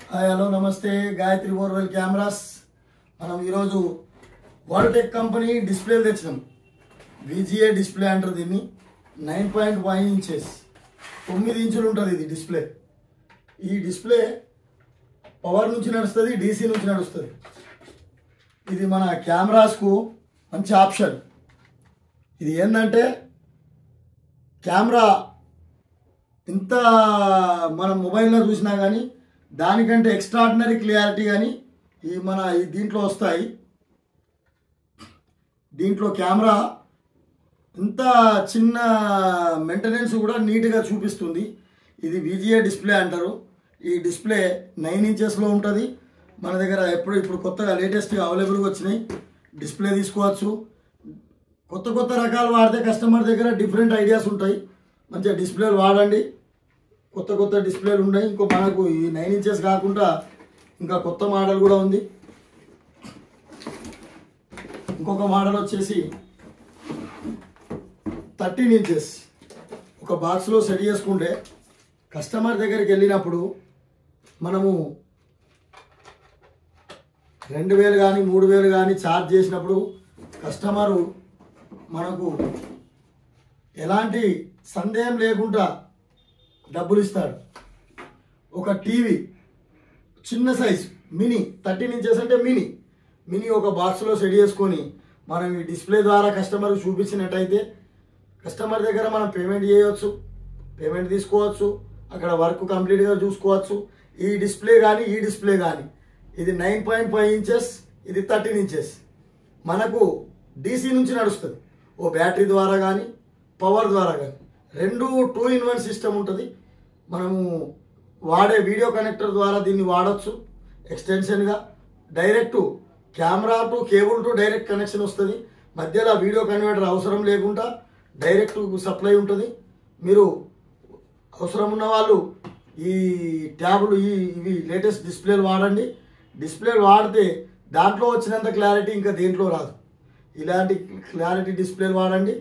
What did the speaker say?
Hi hello నమస్తే Gayatri borewell cameras. మనం ఈరోజు వరల్టెక్ కంపెనీ డిస్ప్లే తెచ్చినాం. విజిఏ డిస్ప్లే అంటారు దీన్ని. 9.5 ఇంచెస్ 9 ఇంచులు ఉంటుంది ఇది డిస్ప్లే. ఈ డిస్ప్లే పవర్ నుంచి నడుస్తుంది, డీసీ నుంచి నడుస్తుంది. ఇది మన కెమెరాస్కు మంచి ఆప్షన్. ఇది ఏంటంటే కెమెరా ఇంత మనం మొబైల్లో చూసినా కానీ దానికంటే ఎక్స్ట్రాడినరీ క్లియారిటీ కానీ ఈ దీంట్లో వస్తాయి. దీంట్లో కెమెరా ఇంత చిన్న మెయింటెనెన్స్ కూడా నీట్గా చూపిస్తుంది. ఇది విజిఏ డిస్ప్లే అంటారు. ఈ డిస్ప్లే 9 ఇంచెస్లో ఉంటుంది. మన దగ్గర ఇప్పుడు కొత్తగా లేటెస్ట్గా అవైలబుల్గా వచ్చినాయి. డిస్ప్లే తీసుకోవచ్చు. కొత్త రకాలు వాడితే కస్టమర్ దగ్గర డిఫరెంట్ ఐడియాస్ ఉంటాయి. మంచిగా డిస్ప్లేలు వాడండి. కొత్త డిస్ప్లేలు ఉన్నాయి. ఇంకో మనకు ఈ 9 ఇంచెస్ కాకుండా ఇంకా కొత్త మోడల్ కూడా ఉంది. ఇంకొక మోడల్ వచ్చేసి 13 ఇంచెస్. ఒక బాక్స్లో సెట్ చేసుకుంటే కస్టమర్ దగ్గరికి వెళ్ళినప్పుడు మనము 2000 కానీ 3000 కానీ ఛార్జ్ చేసినప్పుడు కస్టమరు మనకు ఎలాంటి సందేహం లేకుండా డబ్బులు ఇస్తాడు. ఒక టీవీ చిన్న సైజు మినీ 13 ఇంచెస్ అంటే మినీ ఒక బాక్స్లో సెట్ చేసుకొని మనం ఈ డిస్ప్లే ద్వారా కస్టమర్కి చూపించినట్టయితే కస్టమర్ దగ్గర మనం పేమెంట్ చేయవచ్చు, పేమెంట్ తీసుకోవచ్చు, అక్కడ వర్క్ కంప్లీట్గా చూసుకోవచ్చు. ఈ డిస్ప్లే కానీ ఇది 9.5 ఇంచెస్, ఇది 13 ఇంచెస్. మనకు డీసీ నుంచి నడుస్తుంది. ఓ బ్యాటరీ ద్వారా కానీ పవర్ ద్వారా కానీ రెండు 2-in-1 సిస్టమ్ ఉంటుంది. మనము వాడే వీడియో కనెక్టర్ ద్వారా దీన్ని వాడచ్చు. ఎక్స్టెన్షన్గా direct camera to cable to direct connection వస్తుంది. మధ్యలో వీడియో కన్వర్టర్ అవసరం లేకుండా డైరెక్ట్ సప్లై ఉంటుంది. మీరు అవసరం ఉన్న వాళ్ళు ఈ ట్యాబులు ఇవి లేటెస్ట్ డిస్ప్లేలు వాడండి. డిస్ప్లేలు వాడితే దాంట్లో వచ్చినంత క్లారిటీ ఇంకా దేంట్లో రాదు. ఇలాంటి క్లారిటీ డిస్ప్లేలు వాడండి.